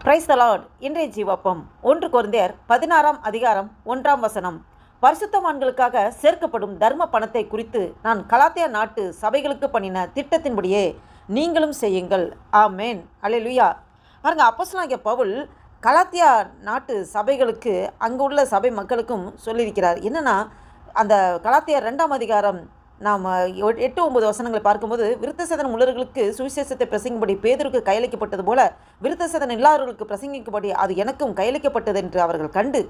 Praise the Lord. இன்றைய ஜீவப்பம் 1 கொரிந்தியர் 16ஆம் அதிகாரம் 1ஆம் வசனம். பரிசுத்தவான்களுக்காக சேர்க்கப்படும் தர்ம பணத்தை குறித்து நான் கலாத்தியா நாட்டு சபைகளுக்கு பண்ணின திட்டத்தின்படியே நீங்களும் செய்யுங்கள். ஆமேன். அல்லேலூயா. பாருங்க, அப்போஸ்தலனாகிய பவுல் கலாத்தியா நாட்டு சபைகளுக்கு, அங்கு உள்ள சபை மக்களுக்கும் சொல்லியிருக்கிறார். என்னென்னா, அந்த கலாத்தியா 2ஆம் அதிகாரம் நாம் 8-9 வசனங்களை பார்க்கும்போது, விருத்த சேதனம் உள்ளவர்களுக்கு சுவிசேஷத்தை பிரசங்கிக்கும்படி பேதுருக்கு கையளிக்கப்பட்டது போல விருத்த சேதனம் இல்லாதவர்களுக்கு பிரசங்கிக்கும்படி அது எனக்கும் கையளிக்கப்பட்டது என்று அவர்கள் கண்டு,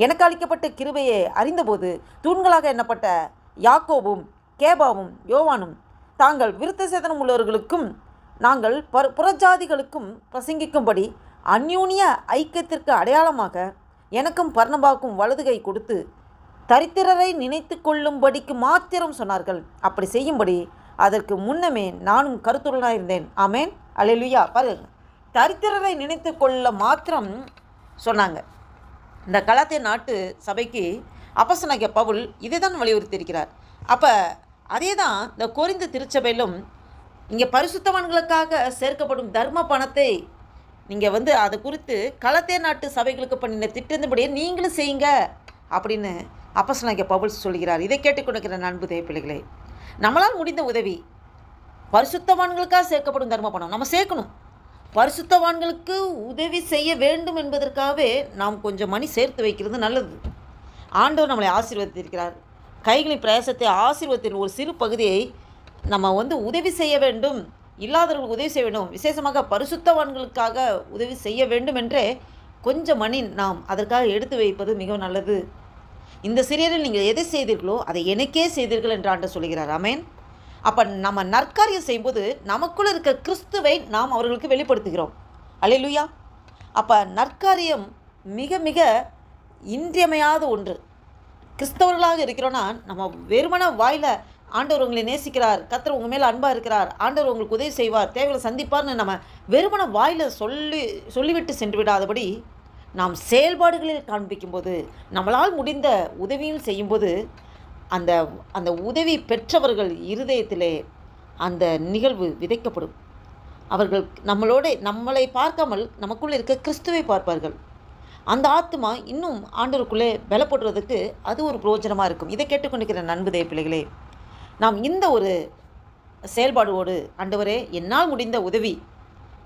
எனக்கு அளிக்கப்பட்ட கிருபையை அறிந்தபோது தூண்களாக எண்ணப்பட்ட யாக்கோபும் கேபாவும் யோவானும் தாங்கள் விருத்த சேதனம் உள்ளவர்களுக்கும் நாங்கள் புறஜாதிகளுக்கும் பிரசங்கிக்கும்படி அந்யூன்ய ஐக்கியத்திற்கு அடையாளமாக எனக்கும் பர்னபாவுக்கும் வலதுகை கொடுத்து தரித்திரரை நினைத்து கொள்ளும்படிக்கு மாத்திரம் சொன்னார்கள். அப்படி செய்யும்படி அதற்கு முன்னமே நானும் கருத்துடனாக இருந்தேன். ஆமேன். அல்லேலூயா. பாருங்க, தரித்திரரை நினைத்து கொள்ள மாத்திரம் சொன்னாங்க. இந்த கலாத்தியா நாட்டு சபைக்கு அப்போஸ்தலனாகிய பவுல் இதை தான் வலியுறுத்தியிருக்கிறார். அப்போ அதே தான் இந்த கொரிந்து திருச்சபையிலும் இங்கே பரிசுத்தவான்களுக்காக சேர்க்கப்படும் தர்ம பணத்தை நீங்கள் அதை குறித்து கலாத்தியா நாட்டு சபைகளுக்கு பண்ணின திட்டத்தின்படியே நீங்களும் செய்யுங்க அப்படின்னு அப்போஸ்தலனாகிய பவுல் சொல்கிறார். இதை கேட்டுக்கொண்டிருக்கிற அன்பு தேவ பிள்ளைகளே, நம்மளால் முடிந்த உதவி, பரிசுத்தவான்களுக்காக சேர்க்கப்படும் தர்ம பணம் நம்ம சேர்க்கணும். பரிசுத்தவான்களுக்கு உதவி செய்ய வேண்டும் என்பதற்காகவே நாம் கொஞ்சம் மணி சேர்த்து வைக்கிறது நல்லது. ஆண்டவர் நம்மளை ஆசீர்வதித்திருக்கிறார். கைகளின் பிரயாசத்தை ஆசீர்வத்தின் ஒரு சிறு பகுதியை நம்ம உதவி செய்ய வேண்டும், இல்லாதவர்களுக்கு உதவி செய்ய வேண்டும், விசேஷமாக பரிசுத்தவான்களுக்காக உதவி செய்ய வேண்டும் என்றே கொஞ்சம் மணி நாம் அதற்காக எடுத்து வைப்பது மிகவும் நல்லது. இந்த சிறியரில் நீங்கள் எதை செய்தீர்களோ அதை எனக்கே செய்தீர்கள் என்று ஆண்டவர் சொல்கிறார். ஆமேன். அப்போ நம்ம நற்காரியம் செய்யும்போது நமக்குள்ளே இருக்க கிறிஸ்துவை நாம் அவர்களுக்கு வெளிப்படுத்துகிறோம். அல்லேலூயா. அப்போ நற்காரியம் மிக மிக இன்றியமையாத ஒன்று. கிறிஸ்தவர்களாக இருக்கிறோன்னா நம்ம வெறுமன வாயில் ஆண்டவர் உங்களை நேசிக்கிறார், கர்த்தர் உங்கள் மேலே அன்பாக இருக்கிறார், ஆண்டவர் உங்களுக்கு உதவி செய்வார், தேவைகளை சந்திப்பார்னு நம்ம வெறுமன வாயில் சொல்லிவிட்டு சென்று விடாதபடி நாம் செயல்பாடுகளில் காண்பிக்கும்போது, நம்மளால் முடிந்த உதவியும் செய்யும்போது அந்த அந்த உதவி பெற்றவர்கள் இருதயத்திலே அந்த நிகழ்வு விதைக்கப்படும். அவர்கள் நம்மளை பார்க்காமல் நமக்குள்ளே இருக்க கிறிஸ்துவை பார்ப்பார்கள். அந்த ஆத்மா இன்னும் ஆண்டவருக்குள்ளே பலப்படுறதுக்கு அது ஒரு பிரயோஜனமாக இருக்கும். இதை கேட்டுக்கொண்டிருக்கிற அன்பு தேவ பிள்ளைகளே, நாம் இந்த ஒரு செயல்பாடோடு, ஆண்டவரே என்னால் முடிந்த உதவி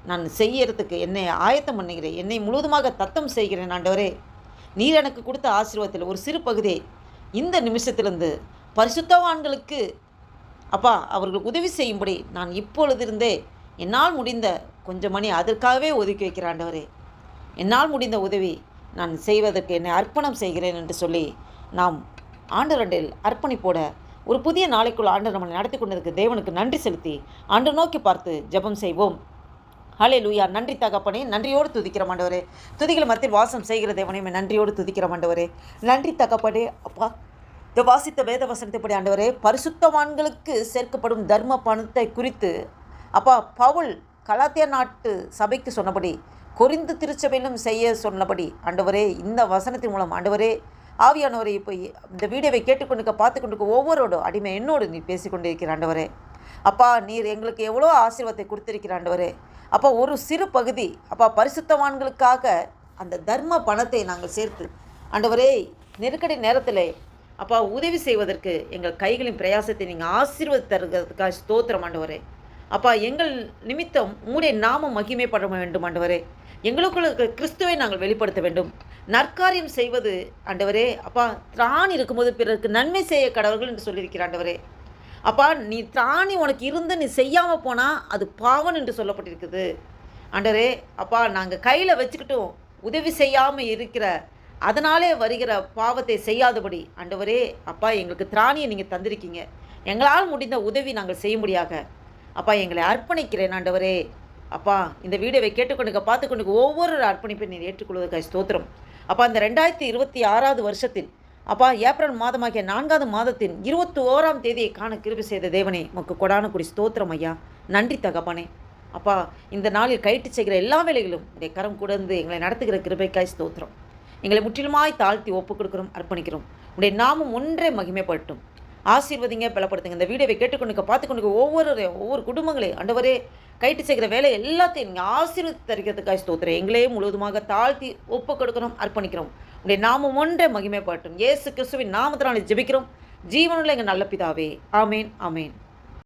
நான் செய்யறதுக்கு என்னை ஆயத்தம் பண்ணுகிறேன், என்னை முழுவதுமாக தத்தம் செய்கிறேன். ஆண்டவரே, நீர் எனக்கு கொடுத்த ஆசீர்வாதத்தில் ஒரு சிறு பகுதியை இந்த நிமிஷத்திலிருந்து பரிசுத்தவான்களுக்கு அப்பா அவர்களுக்கு உதவி செய்யும்படி நான் இப்பொழுதிருந்தே என்னால் முடிந்த கொஞ்சம் மணி அதற்காகவே ஒதுக்கி வைக்கிறேன். ஆண்டவரே, என்னால் முடிந்த உதவி நான் செய்வதற்கு என்னை அர்ப்பணம் செய்கிறேன் என்று சொல்லி நாம் ஆண்டவரில் அர்ப்பணிப்போட ஒரு புதிய நாளைக்குள் ஆண்டவர் நம்மளை நடத்தி கொண்டிருக்க தேவனுக்கு நன்றி செலுத்தி ஆண்டு நோக்கி பார்த்து ஜெபம் செய்வோம். ஹல்லேலூயா. நன்றி தகப்பனே, நன்றியோடு துதிக்கிறோம் ஆண்டவரே. துதிகள் மத்தியில் வாசம் செய்கிற தேவனையுமே நன்றியோடு துதிக்கிறோம் ஆண்டவரே. நன்றி தகப்பனே. அப்பா, இந்த வாசித்த வேத வசனத்தைப்படி ஆண்டவரே, பரிசுத்தவான்களுக்கு சேர்க்கப்படும் தர்ம பணத்தை குறித்து அப்பா பவுல் கலாத்தியா நாட்டு சபைக்கு சொன்னபடி, கொரிந்து திருச்சபையிலும் செய்ய சொன்னபடி ஆண்டவரே, இந்த வசனத்தின் மூலம் ஆண்டவரே ஆவியானவரை இப்போ இந்த வீடியோவை கேட்டுக்கொண்டு பார்த்துக்கொண்டு ஒவ்வொருவரோடும் அடிமை என்னோடு நீ பேசிக்கொண்டிருக்கிற ஆண்டவரே. அப்பா, நீர் எங்களுக்கு எவ்வளோ ஆசீர்வாதத்தை கொடுத்திருக்கிற ஆண்டவரே. அப்போ ஒரு சிறு பகுதி அப்பா பரிசுத்தவான்களுக்காக அந்த தர்ம பணத்தை நாங்கள் சேர்த்து ஆண்டவரே நெருக்கடி நேரத்தில் அப்பா உதவி செய்வதற்கு எங்கள் கைகளின் பிரயாசத்தை நீங்கள் ஆசீர்வதித்தருகிறதுக்காக ஸ்தோத்திரம் ஆண்டவரே. அப்பா, எங்கள் நிமித்தம் உங்களுடைய நாமம் மகிமைப்பட வேண்டும் ஆண்டவரே. எங்களுக்குள்ள கிறிஸ்துவை நாங்கள் வெளிப்படுத்த வேண்டும். நற்காரியம் செய்வது ஆண்டவரே அப்பா திராணி இருக்கும்போது பிறருக்கு நன்மை செய்ய கடவர்கள் என்று சொல்லியிருக்கிற ஆண்டவரே. அப்பா, நீ திராணி உனக்கு இருந்து நீ செய்யாமல் போனால் அது பாவம் என்று சொல்லப்பட்டிருக்குது ஆண்டவரே. அப்பா, நாங்கள் கையில் வச்சுக்கிட்டும் உதவி செய்யாமல் இருக்கிற அதனாலே வருகிற பாவத்தை செய்யாதபடி ஆண்டவரே அப்பா எங்களுக்கு திராணியை நீங்கள் தந்திருக்கீங்க. எங்களால் முடிந்த உதவி நாங்கள் செய்யும்படியாக அப்பா எங்களை அர்ப்பணிக்கிறேன் ஆண்டவரே. அப்பா, இந்த வீடியோவை கேட்டுக்கொண்டு பார்த்துக்கொண்டு ஒவ்வொரு அர்ப்பணிப்பை நீர் ஏற்றுக்கொள்வதற்காக ஸ்தோத்திரம். அப்பா, இந்த 2026 வருஷத்தில் அப்பா ஏப்ரல் மாதமாகிய 4ஆவது மாதத்தின் 21ஆம் தேதியை காண கிருபை செய்த தேவனே உமக்கு கொடான கூடி ஸ்தோத்திரம் ஐயா. நன்றி தகப்பனே. அப்பா, இந்த நாளில் கைட்டு செய்கிற எல்லா வேலைகளும் இதை கரம் கூடந்து எங்களை நடத்துகிற கிருபைக்காய் ஸ்தோத்திரம். எங்களை முற்றிலுமாய் தாழ்த்தி ஒப்புக் கொடுக்கிறோம், அர்ப்பணிக்கிறோம். உடைய நாமம் ஒன்றே மகிமைப்படட்டும். ஆசீர்வதிங்க, பலப்படுத்துங்க. இந்த வீடியோவை கேட்டுக்கொண்டு பார்த்துக்கொண்டு ஒவ்வொரு குடும்பங்களையும் ஆண்டவரே கைட்டு செய்கிற வேலை எல்லாத்தையும் நீங்கள் ஆசீர்வதித்து தருகிறதுக்காக ஸ்தோத்திரம். எங்களையே முழுவதுமாக தாழ்த்தி ஒப்பு கொடுக்கணும், அர்ப்பணிக்கிறோம். உடைய நாமம் ஒன்றே மகிமைப்படட்டும். இயேசு கிறிஸ்துவின் நாமத்தினாலே ஜெபிக்கிறோம் ஜீவனுள்ள எங்கள் நல்ல பிதாவே. ஆமேன், ஆமேன்.